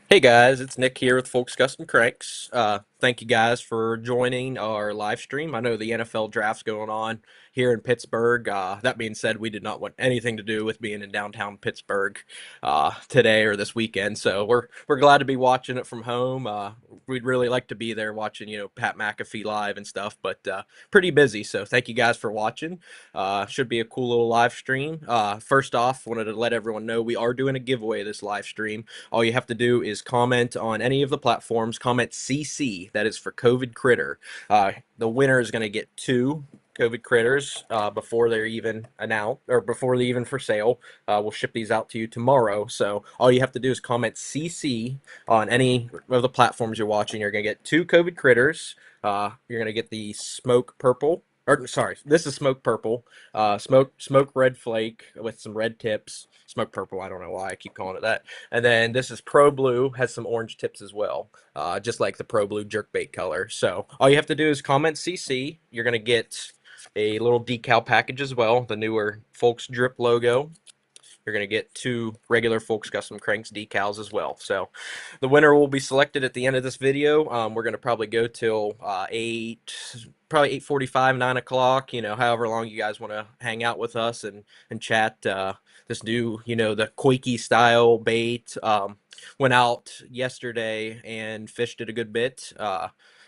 Hey guys, it's Nick here with Folks Custom Cranks. Thank you guys for joining our live stream. I know the NFL draft's going on here in Pittsburgh. That being said, we did not want anything to do with being in downtown Pittsburgh today or this weekend, so we're glad to be watching it from home. We'd really like to be there watching, Pat McAfee live and stuff, but pretty busy. So thank you guys for watching. Should be a cool little live stream. First off, wanted to let everyone know we are doing a giveaway this live stream. All you have to do is comment on any of the platforms, comment CC, that is for COVID Critter. The winner is going to get two COVID critters before they're even announced or before they're even for sale. We'll ship these out to you tomorrow. So all you have to do is comment CC on any of the platforms you're watching. You're going to get two COVID critters. You're going to get the smoke purple. Or sorry, this is smoke purple, smoke red flake with some red tips. Smoke purple. I don't know why I keep calling it that. And then this is Pro Blue, has some orange tips as well, just like the Pro Blue jerkbait color. So all you have to do is comment CC. You're going to get a little decal package as well, the newer Folks Drip logo. You're going to get two regular Folks Custom Cranks decals as well. So the winner will be selected at the end of this video. We're going to probably go till 8:45, 9 o'clock, however long you guys want to hang out with us and chat. This new, the Quakey style bait. Went out yesterday and fished it a good bit.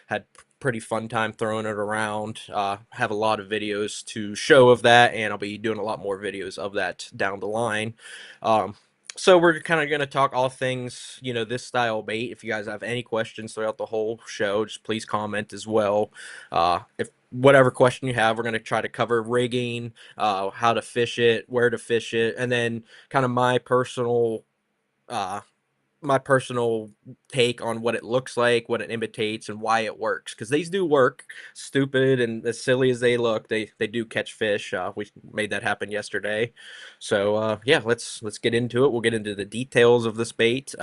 Had pretty fun time throwing it around. Have a lot of videos to show of that, and I'll be doing a lot more videos of that down the line. Um, so we're kind of going to talk all things, this style bait. If you guys have any questions throughout the whole show, just please comment as well. If whatever question you have, we're going to try to cover rigging, how to fish it, where to fish it, and then kind of uh, my personal take on what it looks like, what it imitates, and why it works. Because these do work. Stupid and as silly as they look, they do catch fish. We made that happen yesterday. So yeah, let's get into it. We'll get into the details of this bait.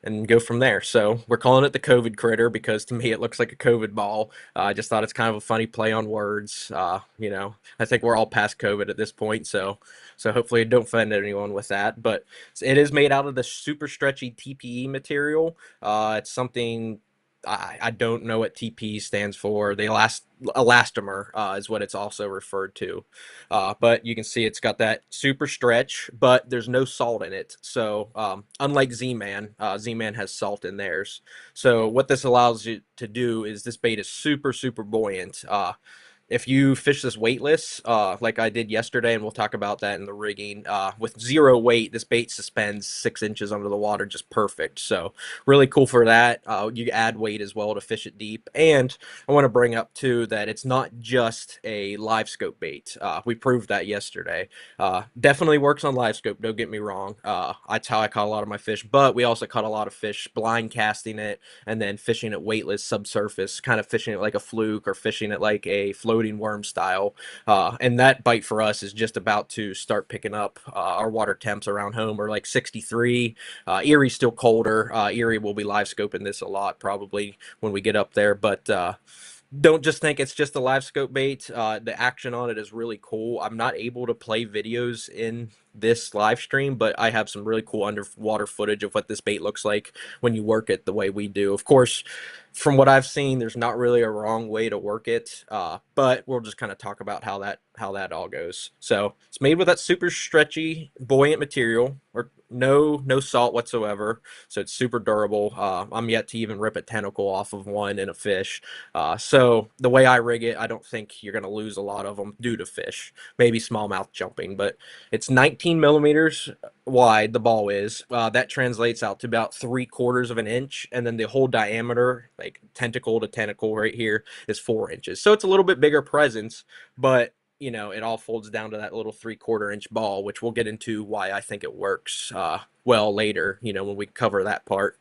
And go from there. So we're calling it the COVID critter because to me it looks like a COVID ball. I just thought it's kind of a funny play on words. I think we're all past COVID at this point, so hopefully it don't offend anyone with that. But it is made out of the super stretchy TPE material. It's something I don't know what TPE stands for. The elastomer is what it's also referred to. But you can see it's got that super stretch, but there's no salt in it. So unlike Z-Man, Z-Man has salt in theirs. So what this allows you to do is this bait is super, super buoyant. If you fish this weightless, like I did yesterday, and we'll talk about that in the rigging, with zero weight, this bait suspends 6 inches under the water just perfect. So really cool for that. You add weight as well to fish it deep. And I want to bring up too that it's not just a live scope bait. We proved that yesterday. Definitely works on live scope. Don't get me wrong. That's how I caught a lot of my fish. But we also caught a lot of fish blind casting it and then fishing it weightless subsurface, kind of fishing it like a fluke or fishing it like a floating worm style. And that bite for us is just about to start picking up. Our water temps around home are like 63. Erie's still colder. Erie will be live scoping this a lot probably when we get up there, but don't just think it's just a live scope bait. The action on it is really cool. I'm not able to play videos in this live stream, but I have some really cool underwater footage of what this bait looks like when you work it the way we do. Of course, from what I've seen, there's not really a wrong way to work it, but we'll just kind of talk about how that all goes. So it's made with that super stretchy, buoyant material, or no salt whatsoever. So it's super durable. I'm yet to even rip a tentacle off of one in a fish. So the way I rig it, I don't think you're going to lose a lot of them due to fish, maybe smallmouth jumping, but it's 19 millimeters wide, the ball is. That translates out to about 3/4 of an inch, and then the whole diameter, like tentacle to tentacle right here, is 4 inches. So it's a little bit bigger presence, but it all folds down to that little 3/4 inch ball, which we'll get into why I think it works well later, when we cover that part.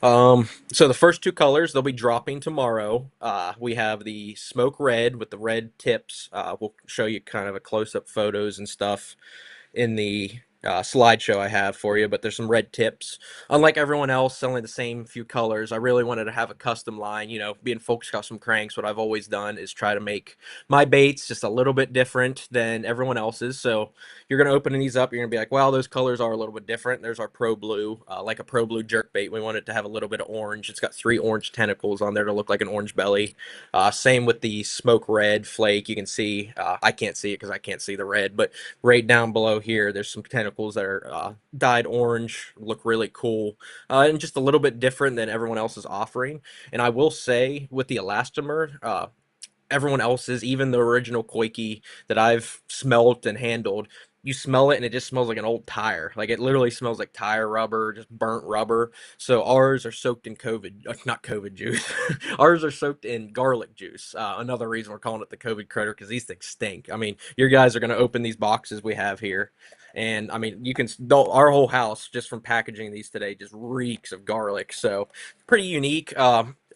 So the first two colors they'll be dropping tomorrow. We have the smoke red with the red tips. We'll show you kind of a close-up photos and stuff in the slideshow I have for you, but there's some red tips. Unlike everyone else selling the same few colors, I really wanted to have a custom line. You know, being Folks Custom Cranks, what I've always done is try to make my baits just a little bit different than everyone else's. So you're going to open these up, you're going to be like, well, those colors are a little bit different. There's our Pro Blue, like a Pro Blue jerk bait. We want it to have a little bit of orange. It's got 3 orange tentacles on there to look like an orange belly. Same with the Smoke Red Flake. You can see, I can't see it because I can't see the red, but right down below here, there's some tentacles that are dyed orange, look really cool, and just a little bit different than everyone else is offering. And I will say, with the elastomer, everyone else's, even the original Koike that I've smelt and handled, you smell it and it just smells like an old tire. Like it literally smells like tire rubber, just burnt rubber. So ours are soaked in not COVID juice. Ours are soaked in garlic juice. Another reason we're calling it the COVID critter, because these things stink. I mean, your guys are going to open these boxes we have here. And I mean, you can, our whole house just from packaging these today just reeks of garlic. So pretty unique.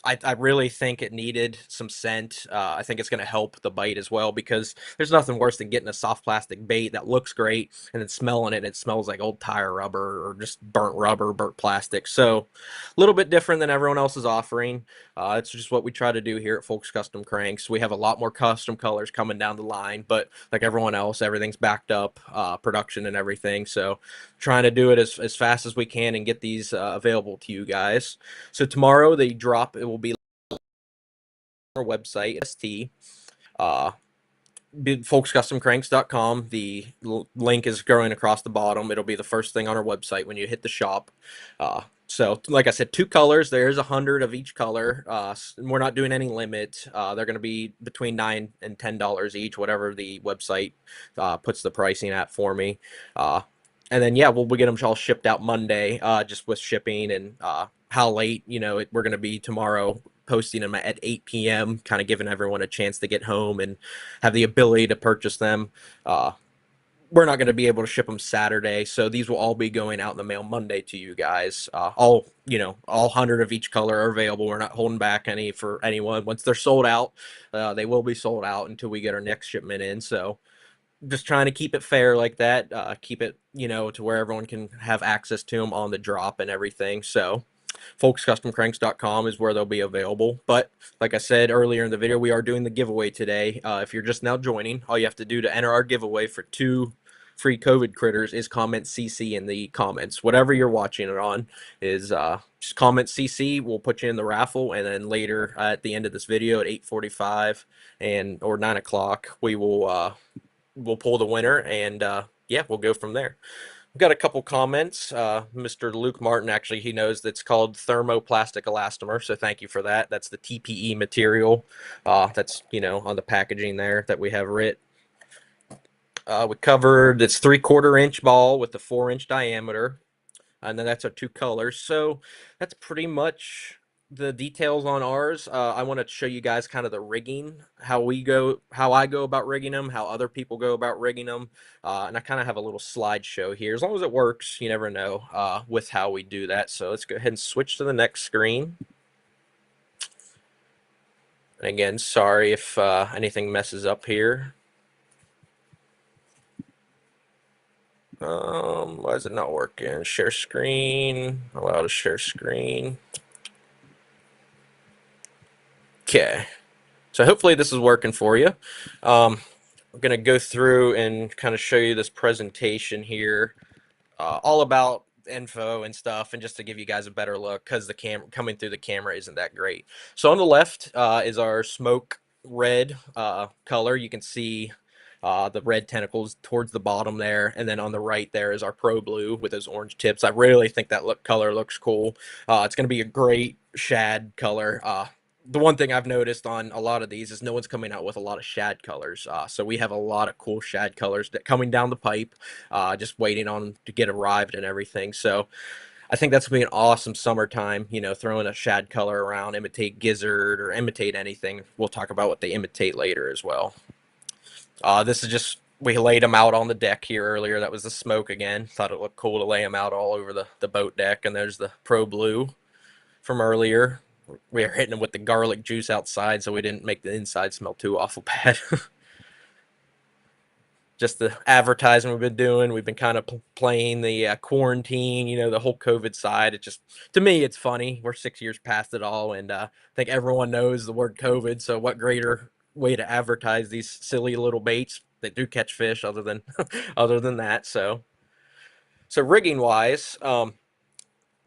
I really think it needed some scent. I think it's going to help the bite as well, because there's nothing worse than getting a soft plastic bait that looks great and then smelling it and it smells like old tire rubber or just burnt rubber, burnt plastic. So a little bit different than everyone else is offering. It's just what we try to do here at Folks Custom Cranks. We have a lot more custom colors coming down the line, but like everyone else, everything's backed up, production and everything. So trying to do it as fast as we can and get these available to you guys. So tomorrow the drop, it will be on our website, ST. Uh, folkscustomcranks.com. The link is going across the bottom. It'll be the first thing on our website when you hit the shop. So, like I said, 2 colors. There's 100 of each color. We're not doing any limit. They're going to be between $9 and $10 each, whatever the website puts the pricing at for me. And then, yeah, we'll get them all shipped out Monday, just with shipping and how late, we're going to be tomorrow, posting them at 8 p.m., kind of giving everyone a chance to get home and have the ability to purchase them. We're not going to be able to ship them Saturday, so these will all be going out in the mail Monday to you guys. All 100 of each color are available. We're not holding back any for anyone. Once they're sold out, they will be sold out until we get our next shipment in. So just trying to keep it fair like that, keep it, to where everyone can have access to them on the drop and everything. So folkscustomcranks.com is where they'll be available. But like I said earlier in the video, we are doing the giveaway today. If you're just now joining, all you have to do to enter our giveaway for 2 free COVID critters is comment CC in the comments. Whatever you're watching it on is just comment CC. We'll put you in the raffle, and then later at the end of this video at 8:45 or 9 o'clock, we'll pull the winner, and yeah, we'll go from there. We've got a couple comments. Mr. Luke Martin, actually, he knows that's called thermoplastic elastomer, so thank you for that. That's the TPE material that's, on the packaging there that we have writ. We covered it's 3/4 inch ball with a 4-inch diameter, and then that's our 2 colors. So that's pretty much the details on ours. I want to show you guys kind of the rigging, how I go about rigging them, how other people go about rigging them, and I kind of have a little slideshow here. As long as it works, you never know with how we do that. So let's go ahead and switch to the next screen. And again, sorry if anything messes up here. Why is it not working? Share screen. Allow to share screen. Okay. So hopefully this is working for you. I'm going to go through and kind of show you this presentation here, all about info and stuff, and just to give you guys a better look, because the camera coming through the camera isn't that great. So on the left is our smoke red color. You can see the red tentacles towards the bottom there, and then on the right there is our Pro Blue with those orange tips. I really think that color looks cool. It's going to be a great shad color. The one thing I've noticed on a lot of these is no one's coming out with a lot of shad colors. So we have a lot of cool shad colors that coming down the pipe, just waiting on to get arrived and everything. So I think that's going to be an awesome summertime, throwing a shad color around, imitate gizzard or imitate anything. We'll talk about what they imitate later as well. This is just, we laid them out on the deck here earlier. That was the smoke again. Thought it looked cool to lay them out all over the boat deck. And there's the Pro Blue from earlier. We were hitting them with the garlic juice outside, so we didn't make the inside smell too awful bad. just the advertising we've been doing. We've been kind of playing the quarantine, the whole COVID side. It just, to me, it's funny. We're 6 years past it all, and I think everyone knows the word COVID. So, what greater way to advertise these silly little baits that do catch fish, other than other than that? So rigging wise,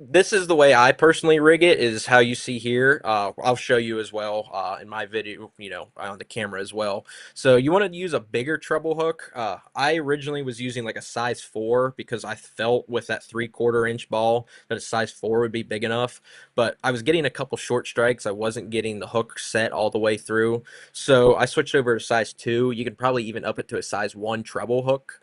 this is the way I personally rig it, is how you see here. I'll show you as well in my video, on the camera as well. So you want to use a bigger treble hook. I originally was using like a size 4 because I felt with that 3/4 inch ball that a size 4 would be big enough. But I was getting a couple short strikes. I wasn't getting the hook set all the way through. So I switched over to size 2. You can probably even up it to a size 1 treble hook.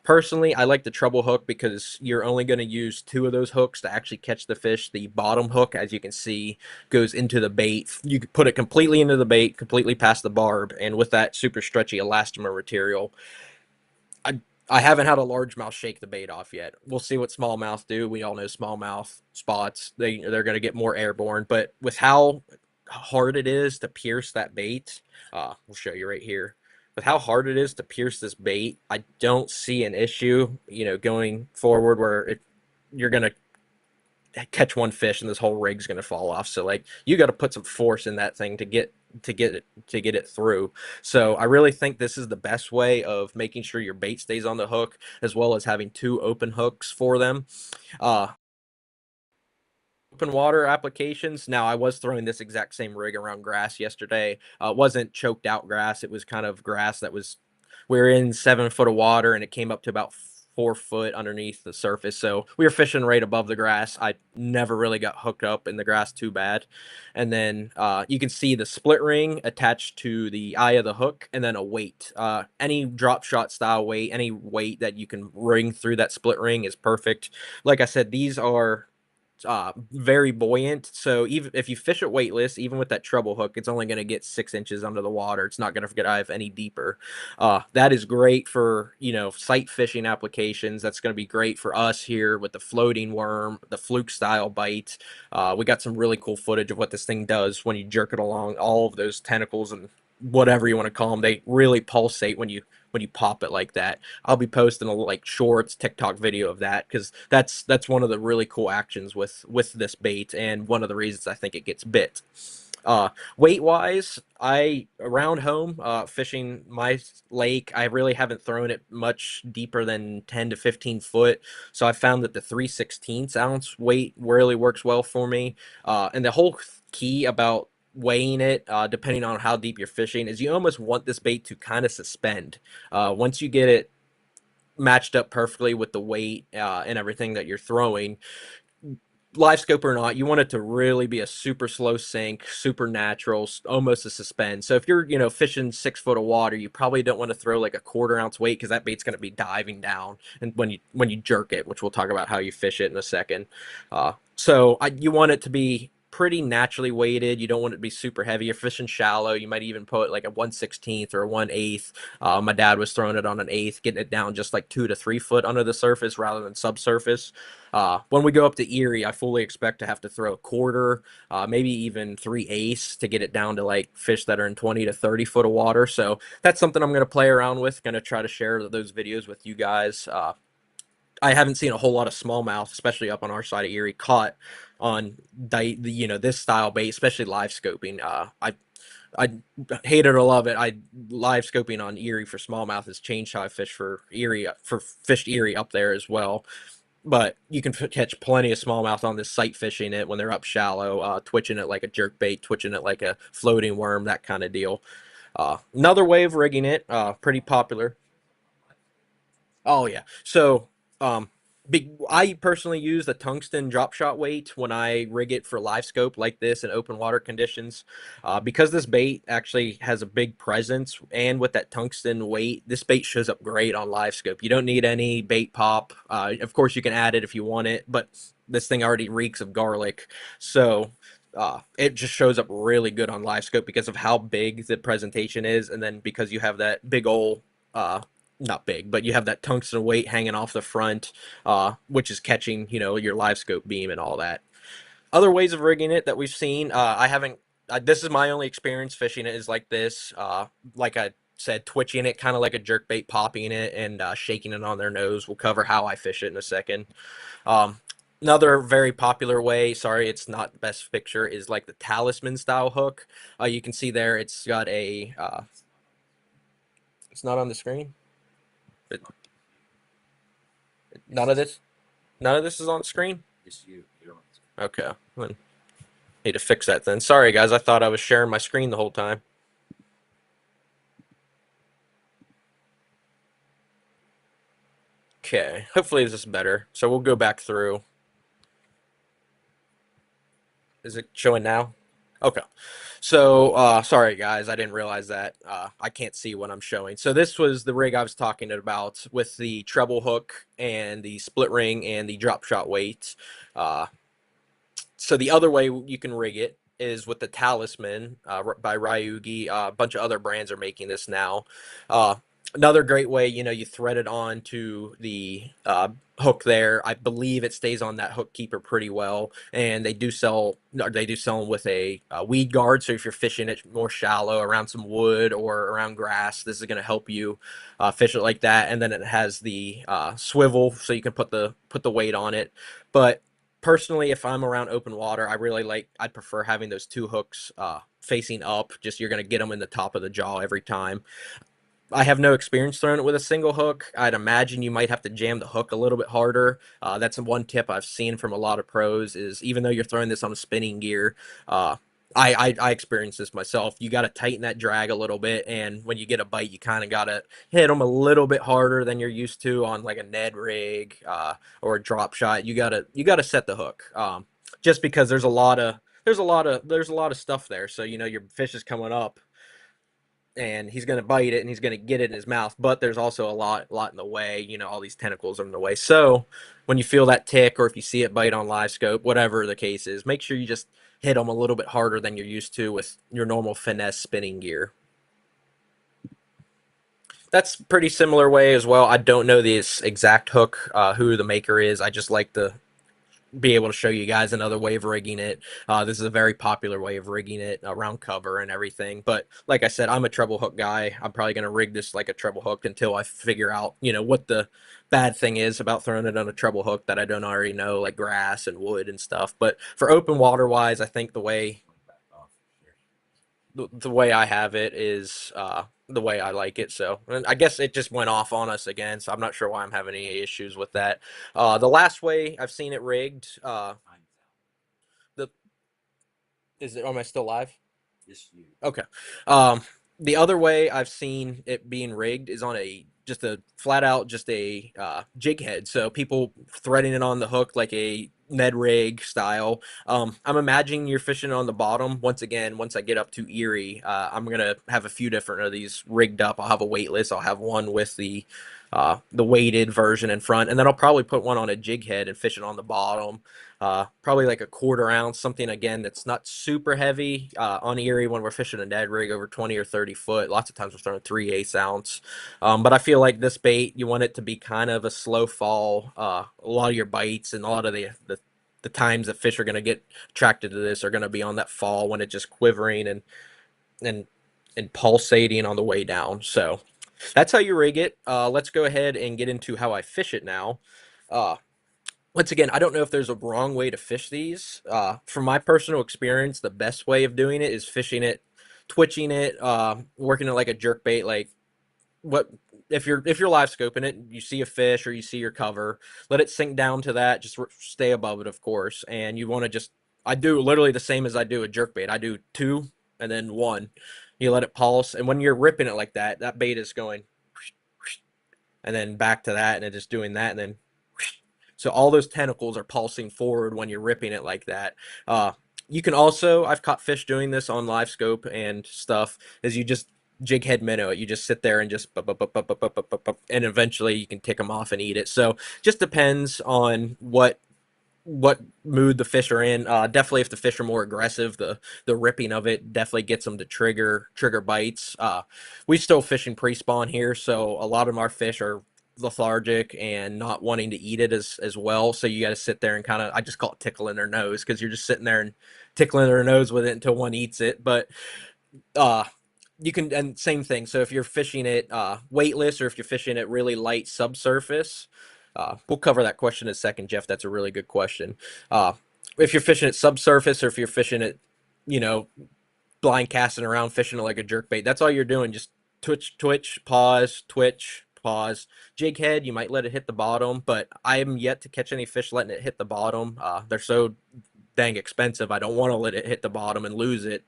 Personally, I like the treble hook because you're only going to use 2 of those hooks to actually catch the fish. The bottom hook, as you can see, goes into the bait. You can put it completely into the bait, completely past the barb, and with that super stretchy elastomer material, I I haven't had a largemouth shake the bait off yet. We'll see what smallmouth do. We all know smallmouth spots. They're going to get more airborne, but with how hard it is to pierce that bait, we'll show you right here. With how hard it is to pierce this bait, I don't see an issue, going forward where you're going to catch one fish and this whole rig's going to fall off. So like you got to put some force in that thing to get it through. So I really think this is the best way of making sure your bait stays on the hook, as well as having 2 open hooks for them. Uh, Open water applications. Now, I was throwing this exact same rig around grass yesterday. It wasn't choked out grass. It was kind of grass that was, we're in 7 foot of water, and it came up to about 4 foot underneath the surface. So we were fishing right above the grass. I never really got hooked up in the grass too bad. And then you can see the split ring attached to the eye of the hook, and then a weight. Any drop shot style weight, any weight that you can ring through that split ring is perfect. Like I said, these are very buoyant. So even if you fish it weightless, even with that treble hook, it's only going to get 6 inches under the water. It's not going to dive any deeper. That is great for sight fishing applications. That's going to be great for us here with the floating worm, the fluke style bite. We got some really cool footage of what this thing does when you jerk it along. All of those tentacles and whatever you want to call them, they really pulsate when you pop it like that. I'll be posting a like shorts TikTok video of that because that's one of the really cool actions with this bait, and one of the reasons I think it gets bit. Weight wise, I around home fishing my lake, I really haven't thrown it much deeper than 10 to 15 foot. So I found that the 3/16 ounce weight really works well for me. And the whole key about weighing it, depending on how deep you're fishing, is you almost want this bait to kind of suspend. Once you get it matched up perfectly with the weight and everything that you're throwing, live scope or not, you want it to really be a super slow sink, super natural, almost a suspend. So if you're, fishing 6 foot of water, you probably don't want to throw like a 1/4 ounce weight because that bait's going to be diving down, and when you jerk it, which we'll talk about how you fish it in a second. You want it to be pretty naturally weighted. You don't want it to be super heavy. You're fishing shallow. You might even put like a 1/16 or a 1/8. My dad was throwing it on an eighth, getting it down just like 2 to 3 foot under the surface rather than subsurface. When we go up to Erie, I fully expect to have to throw a quarter, maybe even 3/8 to get it down to like fish that are in 20 to 30 foot of water. So that's something I'm going to play around with. Going to try to share those videos with you guys. I haven't seen a whole lot of smallmouth, especially up on our side of Erie, caught on this style bait, especially live scoping. I hate it or love it. I live scoping on Erie for smallmouth has changed how I fish for Erie, for fished Erie up there as well. But you can catch plenty of smallmouth on this sight fishing it when they're up shallow, twitching it like a jerk bait, twitching it like a floating worm, that kind of deal. Another way of rigging it, pretty popular. Oh yeah. So, I personally use the tungsten drop shot weight when I rig it for live scope like this in open water conditions. Because this bait actually has a big presence, and with that tungsten weight, this bait shows up great on live scope. You don't need any bait pop. Of course, you can add it if you want it, but this thing already reeks of garlic. So, it just shows up really good on live scope because of how big the presentation is, and then because you have that big old not big, but you have that tungsten weight hanging off the front, which is catching, your live scope beam and all that. Other ways of rigging it that we've seen, I haven't. This is my only experience fishing it is like this. Like I said, twitching it kind of like a jerkbait, popping it, and shaking it on their nose. We'll cover how I fish it in a second. Um, Another very popular way, sorry, it's not the best picture, is like the talisman style hook. You can see there it's got a, it's not on the screen. It, none of this, none of this is on the screen. Okay, then need to fix that then. Sorry guys, I thought I was sharing my screen the whole time. Okay, hopefully this is better. So we'll go back through. Is it showing now? Okay. So, sorry guys, I didn't realize that. I can't see what I'm showing. So this was the rig I was talking about with the treble hook and the split ring and the drop shot weight. Uh, so the other way you can rig it is with the Talisman by Ryugi. A bunch of other brands are making this now. Uh, Another great way, you thread it on to the hook there. I believe it stays on that hook keeper pretty well, and they do sell them with a weed guard. So if you're fishing it more shallow around some wood or around grass, this is going to help you fish it like that. And then it has the swivel, so you can put the weight on it. But personally, if I'm around open water, I'd prefer having those two hooks facing up. Just you're going to get them in the top of the jaw every time. I have no experience throwing it with a single hook. I'd imagine you might have to jam the hook a little bit harder. That's one tip I've seen from a lot of pros is even though you're throwing this on a spinning gear, uh, I experienced this myself. You got to tighten that drag a little bit, and when you get a bite, you kind of got to hit them a little bit harder than you're used to on like a Ned rig or a drop shot. You gotta set the hook, just because there's a lot of stuff there. So your fish is coming up and he's going to bite it and he's going to get it in his mouth, but there's also a lot in the way. All these tentacles are in the way. So when you feel that tick or if you see it bite on live scope, whatever the case is, make sure you just hit them a little bit harder than you're used to with your normal finesse spinning gear. That's pretty similar way as well. I don't know this exact hook, who the maker is. I just like the be able to show you guys another way of rigging it. This is a very popular way of rigging it around cover and everything. But like I said, I'm a treble hook guy. I'm probably going to rig this like a treble hook until I figure out, what the bad thing is about throwing it on a treble hook that I don't already know, like grass and wood and stuff. But for open water wise, I think the way I have it is the way I like it. So and I guess it just went off on us again. So I'm not sure why I'm having any issues with that. The last way I've seen it rigged, the is it? Am I still live? Okay. Um, the other way I've seen it being rigged is on a just a flat out just a jig head. So people threading it on the hook like a Ned rig style. I'm imagining you're fishing on the bottom. Once again, once I get up to Erie, I'm gonna have a few different of these rigged up. I'll have a weightless. I'll have one with the weighted version in front, and then I'll probably put one on a jig head and fish it on the bottom. Probably like a quarter ounce, something again that's not super heavy. On Erie, when we're fishing a Ned rig over 20 or 30 foot, lots of times we're throwing 3/8 ounce. But I feel like this bait, you want it to be kind of a slow fall. A lot of your bites and a lot of the times that fish are going to get attracted to this are going to be on that fall when it's just quivering and and pulsating on the way down. So that's how you rig it. Let's go ahead and get into how I fish it now. Uh, Once again, I don't know if there's a wrong way to fish these. From my personal experience, the best way of doing it is fishing it, twitching it, working it like a jerk bait. Like what if you're live scoping it, you see a fish or you see your cover, let it sink down to that. Just stay above it, of course. And you want to just I do literally the same as I do a jerk bait. I do two and then one. You let it pulse, and when you're ripping it like that, that bait is going and then back to that, and then just doing that, and then so all those tentacles are pulsing forward when you're ripping it like that. Uh, you can also, I've caught fish doing this on live scope and stuff, is you just jig head minnow it. You just sit there and just, and eventually you can tick them off and eat it. So just depends on what mood the fish are in. Definitely, if the fish are more aggressive, the ripping of it definitely gets them to trigger bites. We still fishing pre-spawn here, so a lot of our fish are lethargic and not wanting to eat it as well. So you got to sit there and kind of, I just call it tickling their nose, because you're just sitting there and tickling their nose with it until one eats it. But uh, you can, and same thing. So if you're fishing it weightless, or if you're fishing it really light subsurface, we'll cover that question in a second, Jeff. That's a really good question. Uh, if you're fishing it subsurface, or if you're fishing it, you know, blind casting around, fishing it like a jerk bait, that's all you're doing. Just twitch, pause, twitch, pause. Jig head, you might let it hit the bottom, but I am yet to catch any fish letting it hit the bottom. They're so dang expensive. I don't want to let it hit the bottom and lose it.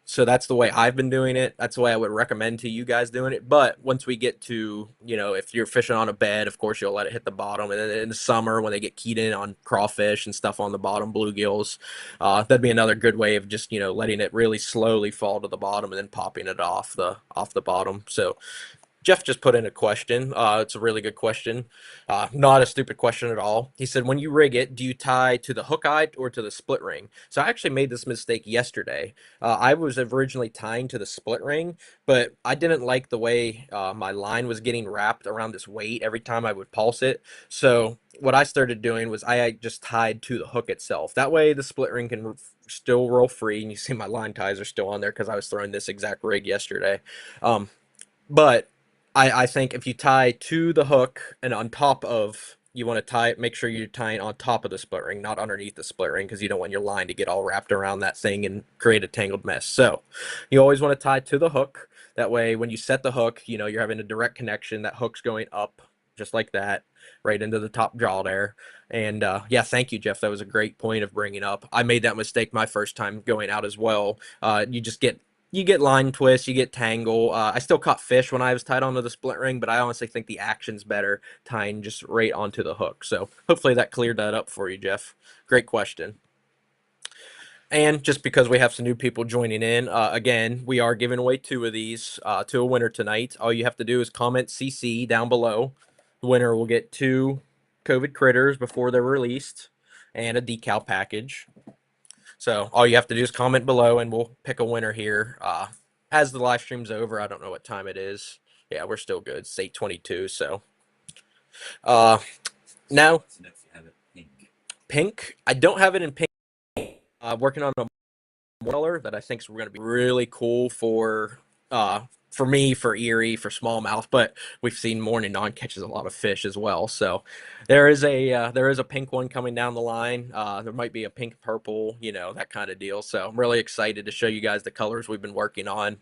So that's the way I've been doing it. That's the way I would recommend to you guys doing it. But once we get to, if you're fishing on a bed, of course you'll let it hit the bottom. And then in the summer, when they get keyed in on crawfish and stuff on the bottom, bluegills, that'd be another good way of just, letting it really slowly fall to the bottom and then popping it off the bottom. So Jeff just put in a question. It's a really good question. Not a stupid question at all. He said, when you rig it, do you tie to the hook eye or to the split ring? So I actually made this mistake yesterday. I was originally tying to the split ring, but I didn't like the way my line was getting wrapped around this weight every time I would pulse it. So what I started doing was I just tied to the hook itself. That way the split ring can still roll free. And you see my line ties are still on there because I was throwing this exact rig yesterday. But I think if you tie to the hook and on top of, you want to tie, make sure you're tying on top of the split ring, not underneath the split ring, because you don't want your line to get all wrapped around that thing and create a tangled mess. So you always want to tie to the hook. That way, when you set the hook, you're having a direct connection. That hook's going up just like that, right into the top jaw there. And yeah, thank you, Jeff. That was a great point of bringing up. I made that mistake my first time going out as well. You get line twists, you get tangle. I still caught fish when I was tied onto the split ring, but I honestly think the action's better tying just right onto the hook. So hopefully that cleared that up for you, Jeff. Great question. And just because we have some new people joining in, again, we are giving away two of these to a winner tonight. All you have to do is comment CC down below. The winner will get two COVID critters before they're released and a decal package. So all you have to do is comment below, and we'll pick a winner here. As the live stream's over, I don't know what time it is. Yeah, we're still good. It's 8:22. So uh, now pink. I don't have it in pink. Working on a color that I think is going to be really cool for me, for Erie, for smallmouth, but we've seen morning non catches a lot of fish as well. So there is a pink one coming down the line. There might be a pink purple, that kind of deal. So I'm really excited to show you guys the colors we've been working on.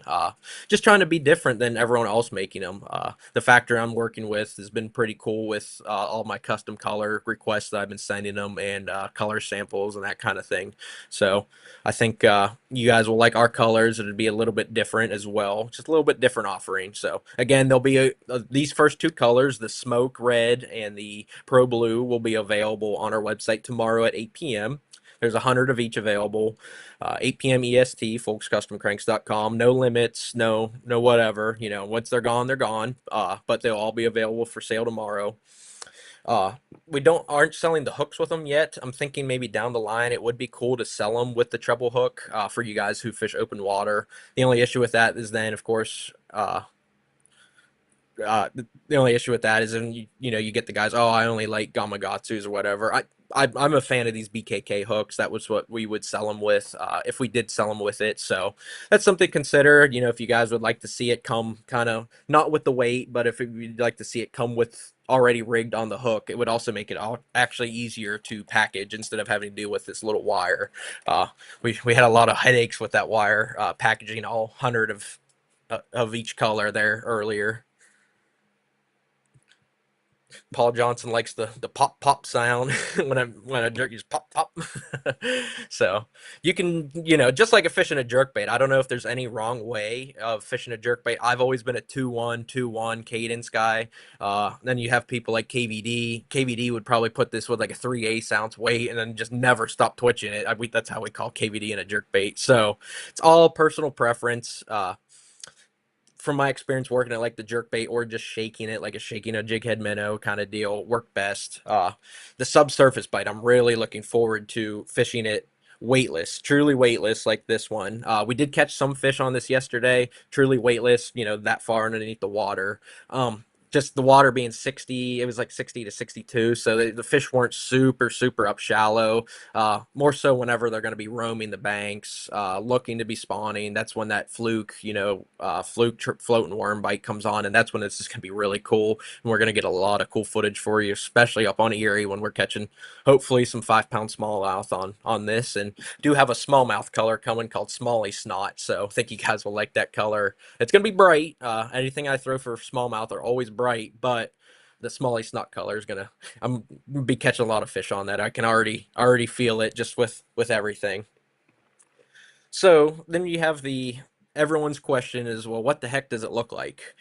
Just trying to be different than everyone else making them. The factory I'm working with has been pretty cool with all my custom color requests that I've been sending them, and color samples and that kind of thing. So I think you guys will like our colors. It'll be a little bit different as well, just a little bit different offering. So again, there'll be these first two colors, the smoke red and the pro blue, will be available on our website tomorrow at 8 p.m. There's 100 of each available. 8 p.m. EST, folkscustomcranks.com. No limits, no whatever. Once they're gone, they're gone. But they'll all be available for sale tomorrow. We aren't selling the hooks with them yet. I'm thinking maybe down the line it would be cool to sell them with the treble hook for you guys who fish open water. The only issue with that is then, of course, the only issue with that is, then you get the guys, oh, I only like Gamakatsus or whatever. I'm a fan of these BKK hooks. That was what we would sell them with if we did sell them with it. So that's something to consider. If you guys would like to see it come kind of not with the weight, but if you'd like to see it come with already rigged on the hook, it would also make it actually easier to package instead of having to deal with this little wire. We had a lot of headaches with that wire packaging all 100 of each color there earlier. Paul Johnson likes the pop pop sound when a jerk is pop pop. So you can, just like a fish and a jerk bait. I don't know if there's any wrong way of fishing a jerk bait. I've always been a 2-1 2-1 cadence guy. Then you have people like KVD. KVD would probably put this with like a 3/8 ounce weight and then just never stop twitching it. That's how we call KVD in a jerk bait. So it's all personal preference. From my experience working it like the jerk bait, or just shaking it like shaking a jig head minnow kind of deal, work best. The subsurface bite, I'm really looking forward to fishing it weightless, truly weightless, like this one. We did catch some fish on this yesterday, truly weightless, that far underneath the water. just the water being 60, it was like 60 to 62, so the fish weren't super up shallow. More so whenever they're going to be roaming the banks, looking to be spawning. That's when that fluke, floating worm bite comes on, and that's when it's just going to be really cool, and we're going to get a lot of cool footage for you, especially up on Erie when we're catching hopefully some 5 pound smallmouth on this. And do have a smallmouth color coming called Smalley Snot, so I think you guys will like that color. It's gonna be bright. Anything I throw for smallmouth are always bright, but the Smalley Snot color is gonna. I'm be catching a lot of fish on that. I can already feel it just with everything. So then you have the everyone's question is, well, what the heck does it look like?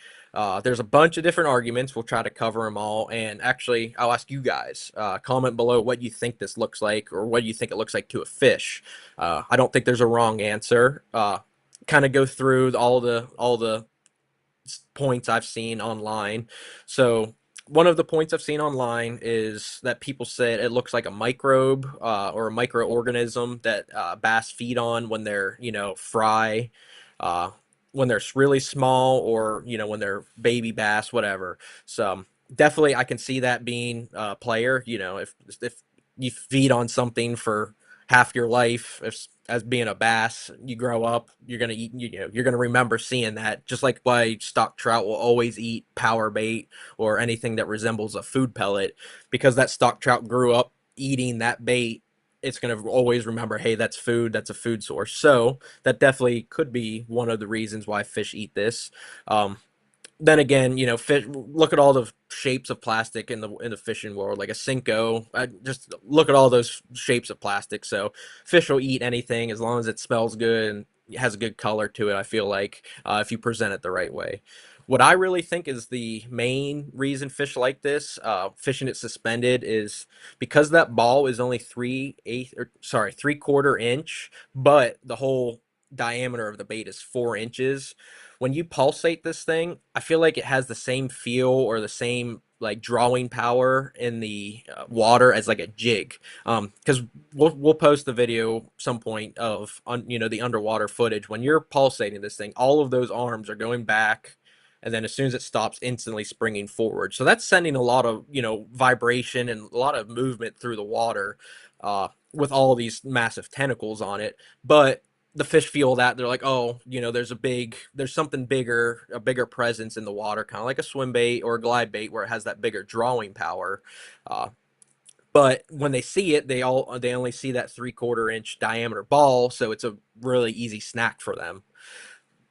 There's a bunch of different arguments. We'll try to cover them all. And actually, I'll ask you guys, comment below what you think this looks like or what you think it looks like to a fish. I don't think there's a wrong answer. Kind of go through all the points I've seen online. So one of the points I've seen online is that people said it looks like a microbe or a microorganism that bass feed on when they're fry, uh, when they're really small, or when they're baby bass, whatever. So definitely I can see that being a player. If you feed on something for half your life, if as being a bass, you grow up, you're gonna eat, you're gonna remember seeing that. Just like why stock trout will always eat power bait or anything that resembles a food pellet, because that stock trout grew up eating that bait. It's gonna always remember, hey, that's food, that's a food source. So that definitely could be one of the reasons why fish eat this. Then again, fish. Look at all the shapes of plastic in the fishing world, like a Cinco. Just look at all those shapes of plastic. So fish will eat anything as long as it smells good and has a good color to it. I feel like if you present it the right way. What I really think is the main reason fish like this, fishing it suspended, is because that ball is only 3/4 inch, but the whole diameter of the bait is 4 inches. When you pulsate this thing, I feel like it has the same feel or the same like drawing power in the water as like a jig. Because we'll post the video some point of the underwater footage. When you're pulsating this thing, all of those arms are going back, and then as soon as it stops, instantly springing forward. So that's sending a lot of vibration and a lot of movement through the water, with all these massive tentacles on it. But the fish feel that they're like, oh, there's something bigger, a bigger presence in the water, kind of like a swim bait or a glide bait, where it has that bigger drawing power. Uh, but when they see it, they only see that 3/4 inch diameter ball, so it's a really easy snack for them.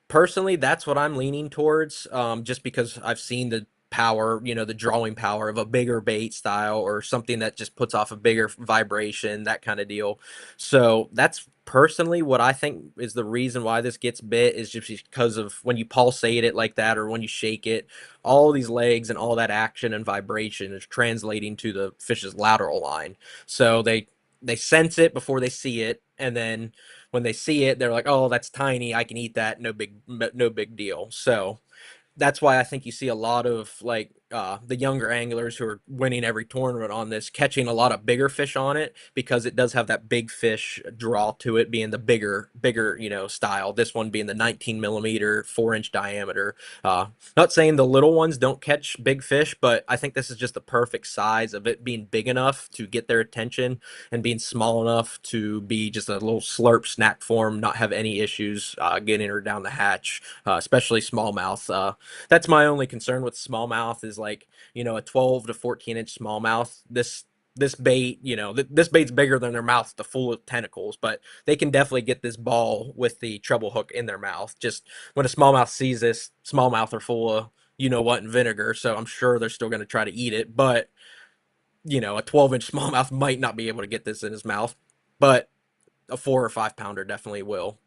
Personally, that's what I'm leaning towards, just because I've seen the power, the drawing power of a bigger bait style or something that just puts off a bigger vibration, that kind of deal. So that's personally what I think is the reason why this gets bit, is just because of when you pulsate it like that or when you shake it, all these legs and all that action and vibration is translating to the fish's lateral line. So they sense it before they see it, and then when they see it, they're like, "Oh, that's tiny. I can eat that. No big deal." So that's why I think you see a lot of like the younger anglers who are winning every tournament on this, catching a lot of bigger fish on it, because it does have that big fish draw to it, being the bigger style. This one being the 19 millimeter, 4 inch diameter. Not saying the little ones don't catch big fish, but I think this is just the perfect size of it being big enough to get their attention and being small enough to be just a little slurp snack form, not have any issues getting her down the hatch, especially smallmouth. That's my only concern with smallmouth is like, a 12 to 14 inch smallmouth. This bait, this bait's bigger than their mouth to full of tentacles, but they can definitely get this ball with the treble hook in their mouth. Just when a smallmouth sees this, smallmouth are full of what and vinegar, so I'm sure they're still going to try to eat it. But a 12-inch smallmouth might not be able to get this in his mouth, but a 4 or 5 pounder definitely will.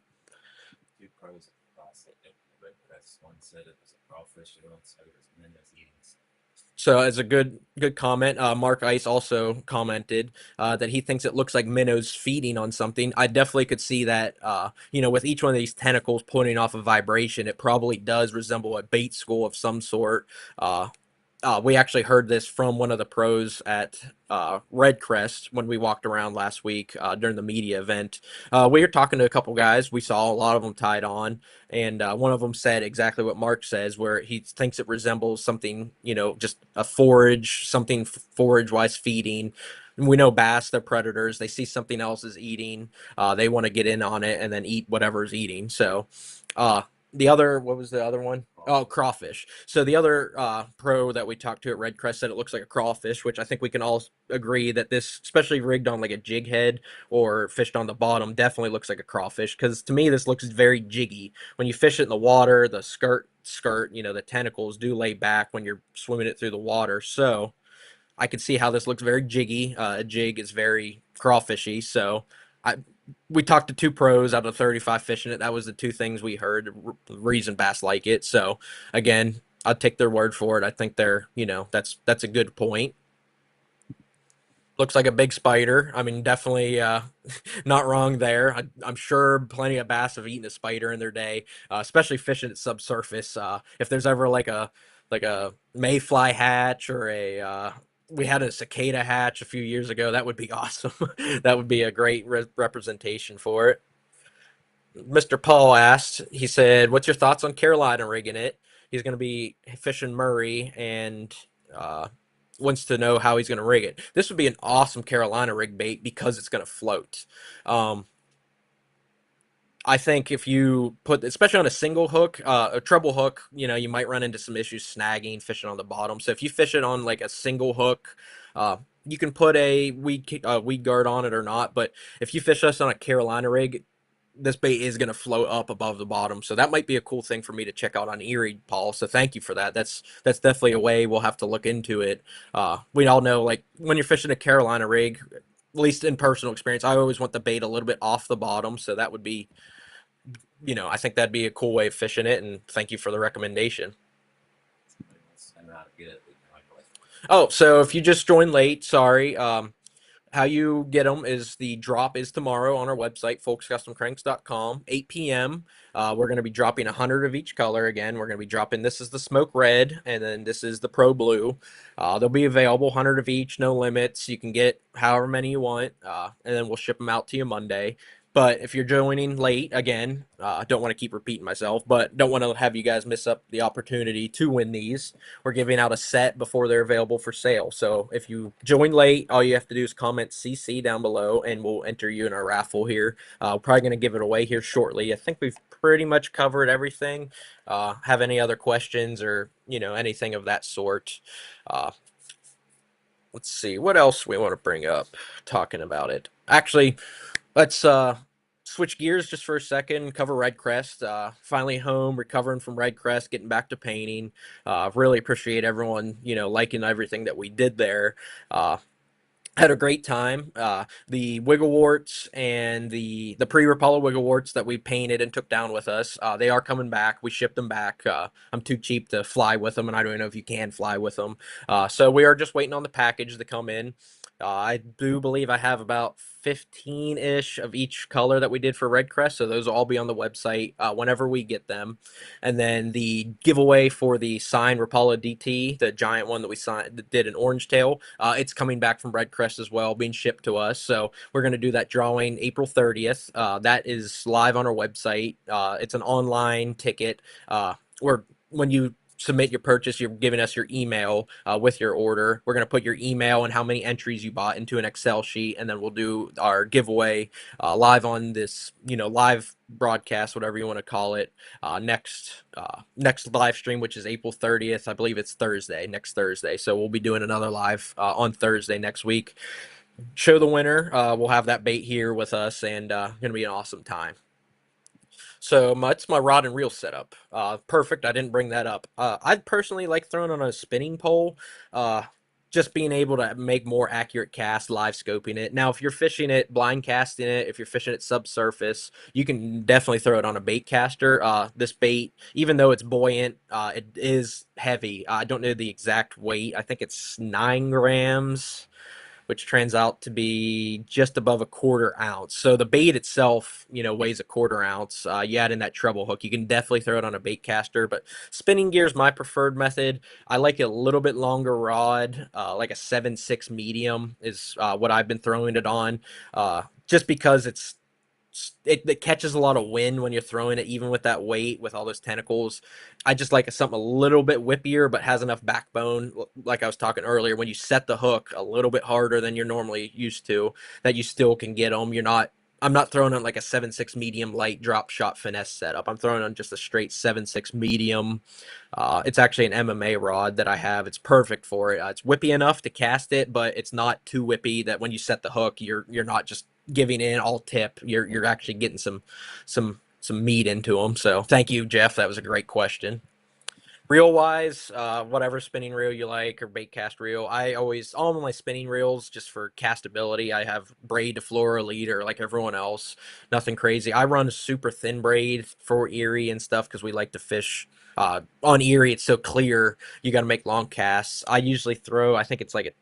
So as a good comment, Mark Ice also commented that he thinks it looks like minnows feeding on something. I definitely could see that. With each one of these tentacles putting off a vibration, it probably does resemble a bait school of some sort. we actually heard this from one of the pros at Red Crest when we walked around last week during the media event. We were talking to a couple guys. We saw a lot of them tied on, and one of them said exactly what Mark says, where he thinks it resembles something, just a forage, something forage wise feeding. And we know bass, they're predators. They see something else is eating. They want to get in on it and then eat whatever's eating. So, uh, the other, what was the other one? Oh, crawfish. So the other pro that we talked to at Red Crest said it looks like a crawfish, which I think we can all agree that this, especially rigged on like a jig head or fished on the bottom, definitely looks like a crawfish. Because to me, this looks very jiggy. When you fish it in the water, the skirt, the tentacles do lay back when you're swimming it through the water. So I can see how this looks very jiggy. A jig is very crawfishy. So I we talked to two pros out of 35 fishing it. That was the two things we heard. The reason bass like it. So again, I'll take their word for it. I think that's a good point. Looks like a big spider. I mean, definitely not wrong there. I'm sure plenty of bass have eaten a spider in their day, especially fishing at subsurface. If there's ever like a mayfly hatch or a we had a cicada hatch a few years ago. That would be awesome. That would be a great representation for it. Mr. Paul asked, he said, "What's your thoughts on Carolina rigging it?" He's going to be fishing Murray and uh, wants to know how he's going to rig it. This would be an awesome Carolina rig bait because it's going to float. Um, I think if you put, especially on a single hook, a treble hook, you might run into some issues snagging, fishing on the bottom. So if you fish it on like a single hook, uh, you can put a weed guard on it or not. But if you fish this on a Carolina rig, this bait is going to float up above the bottom. So that might be a cool thing for me to check out on Erie, Paul. So thank you for that. That's definitely a way we'll have to look into it. We all know, like, when you're fishing a Carolina rig, at least in personal experience, I always want the bait a little bit off the bottom. So that would be, I think that'd be a cool way of fishing it. And thank you for the recommendation. Oh, so if you just joined late, sorry. How you get them is the drop is tomorrow on our website, folkscustomcranks.com, 8 p.m. We're going to be dropping 100 of each color again. We're going to be dropping, this is the smoke red, and then this is the pro blue. They'll be available, 100 of each, no limits. You can get however many you want, and then we'll ship them out to you Monday. But if you're joining late, again, don't want to keep repeating myself, but don't want to have you guys miss up the opportunity to win these. We're giving out a set before they're available for sale. So if you join late, all you have to do is comment CC down below, and we'll enter you in our raffle here. We're probably going to give it away here shortly. I think we've pretty much covered everything. Have any other questions or anything of that sort? Uh, let's see what else we want to bring up talking about it. Actually, let's switch gears just for a second. Cover Red Crest. Finally home, recovering from Red Crest, getting back to painting. Really appreciate everyone, liking everything that we did there. Had a great time. The wiggle warts and the pre-Rapala wiggle warts that we painted and took down with us, they are coming back. We shipped them back. I'm too cheap to fly with them, and I don't even know if you can fly with them. So we are just waiting on the package to come in. I do believe I have about 15-ish of each color that we did for Red Crest, so those will all be on the website whenever we get them. And then the giveaway for the signed Rapala DT, the giant one that we did in Orange Tail, it's coming back from Red Crest as well, being shipped to us. So we're going to do that drawing April 30th. That is live on our website. It's an online ticket. Or when you submit your purchase, you're giving us your email with your order. We're going to put your email and how many entries you bought into an Excel sheet, and then we'll do our giveaway live on this, live broadcast, whatever you want to call it, next live stream, which is April 30th. I believe it's next Thursday. So we'll be doing another live on Thursday next week. Show the winner. We'll have that bait here with us, and going to be an awesome time. So that's my rod and reel setup. Perfect. I didn't bring that up. I'd personally like throwing on a spinning pole. Just being able to make more accurate casts, live scoping it. Now, if you're fishing it, blind casting it, if you're fishing it subsurface, you can definitely throw it on a bait caster. This bait, even though it's buoyant, it is heavy. I don't know the exact weight. I think it's 9 grams, which turns out to be just above a quarter ounce. So the bait itself, weighs a quarter ounce. You add in that treble hook, you can definitely throw it on a bait caster, but spinning gear is my preferred method. I like a little bit longer rod, like a 7.6 medium is what I've been throwing it on, just because it catches a lot of wind when you're throwing it, even with that weight, with all those tentacles. I just like something a little bit whippier, but has enough backbone. Like I was talking earlier, when you set the hook a little bit harder than you're normally used to, that you still can get them. I'm not throwing on like a 7.6 medium light drop shot finesse setup. I'm throwing on just a straight 7.6 medium. It's actually an MMA rod that I have. It's perfect for it. It's whippy enough to cast it, but it's not too whippy that when you set the hook, you're not just giving in all tip. You're actually getting some meat into them. So thank you, Jeff. That was a great question. Reel wise, whatever spinning reel you like or bait cast reel. I always all of my spinning reels just for castability. I have braid to fluoro leader like everyone else. Nothing crazy. I run a super thin braid for Erie and stuff because we like to fish. On Erie, it's so clear. You got to make long casts. I usually throw. I think it's like a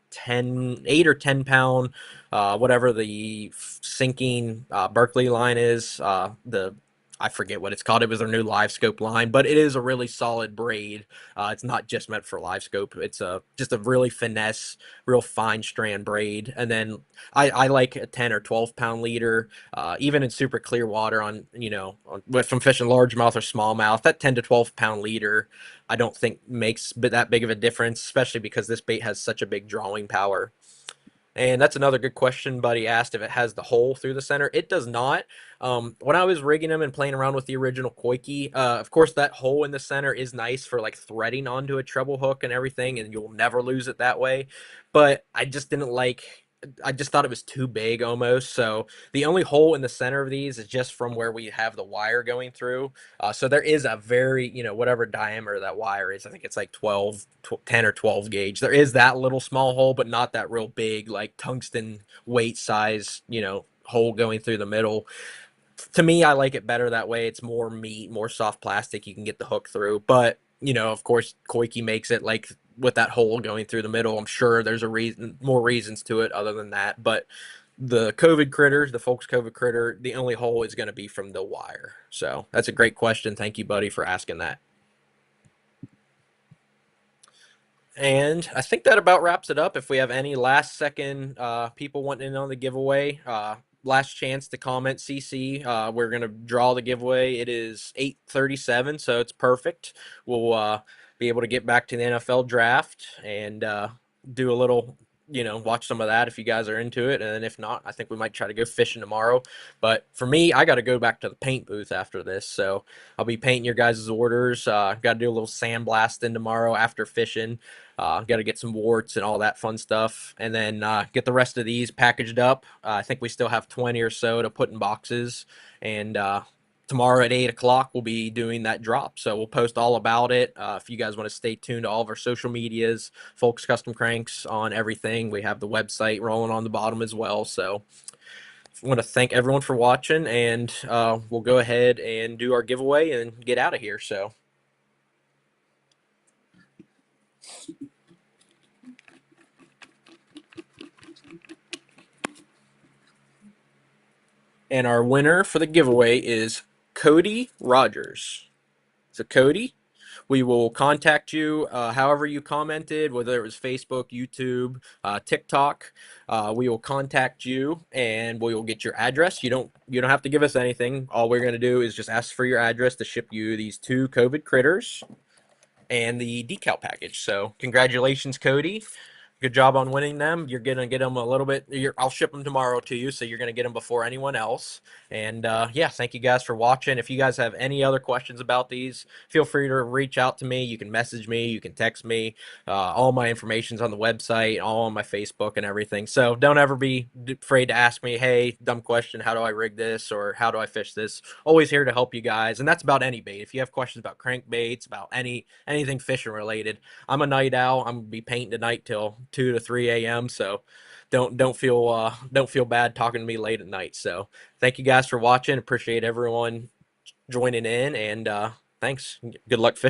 8 or 10 pound, whatever the sinking Berkeley line is. The I forget what it's called. It was their new live scope line, but it is a really solid braid. It's not just meant for live scope. It's just a really finesse, real fine strand braid. And then I like a 10 or 12 pound leader, even in super clear water from fishing largemouth or smallmouth. That 10 to 12 pound leader, I don't think makes that big of a difference, especially because this bait has such a big drawing power. And that's another good question. Buddy asked if it has the hole through the center. It does not. When I was rigging them and playing around with the original Koike, of course, that hole in the center is nice for like threading onto a treble hook and everything, and you'll never lose it that way. But I just didn't like. I just thought it was too big almost. So the only hole in the center of these is just from where we have the wire going through. So there is a very, whatever diameter that wire is. I think it's like 10 or 12 gauge. There is that little small hole, but not that real big, like tungsten weight size, hole going through the middle. To me, I like it better that way. It's more meat, more soft plastic. You can get the hook through. But, of course, Koike makes it like with that hole going through the middle. I'm sure there's more reasons to it other than that. But the COVID critters, the Fulks COVID critter, the only hole is going to be from the wire. So that's a great question. Thank you, buddy, for asking that. And I think that about wraps it up. If we have any last second people wanting in on the giveaway, last chance to comment CC. We're gonna draw the giveaway. It is 8:37, so it's perfect. We'll be able to get back to the NFL draft and do a little, watch some of that if you guys are into it. And if not, I think we might try to go fishing tomorrow. But for me, I got to go back to the paint booth after this, so I'll be painting your guys' orders. Got to do a little sandblasting tomorrow after fishing. Got to get some warts and all that fun stuff, and then get the rest of these packaged up. I think we still have 20 or so to put in boxes, and tomorrow at 8 o'clock we'll be doing that drop. So we'll post all about it. If you guys want to stay tuned to all of our social medias, Folks Custom Cranks on everything. We have the website rolling on the bottom as well. So I want to thank everyone for watching, and we'll go ahead and do our giveaway and get out of here. So. And our winner for the giveaway is Cody Rogers. So, Cody, we will contact you however you commented, whether it was Facebook, YouTube, TikTok. We will contact you and we will get your address. You don't have to give us anything. All we're going to do is just ask for your address to ship you these 2 COVID critters and the decal package. So, congratulations, Cody. Good job on winning them. You're gonna get them a little bit. I'll ship them tomorrow to you, so you're gonna get them before anyone else. And yeah, thank you guys for watching. If you guys have any other questions about these, feel free to reach out to me. You can message me. You can text me. All my information's on the website, all on my Facebook and everything. So don't ever be afraid to ask me, hey, dumb question, how do I rig this, or how do I fish this? Always here to help you guys, and that's about any bait. If you have questions about crankbaits, about anything fishing related, I'm a night owl. I'm gonna be painting tonight till 2 to 3 a.m. So don't feel bad talking to me late at night. So thank you guys for watching. Appreciate everyone joining in, and thanks. Good luck fishing.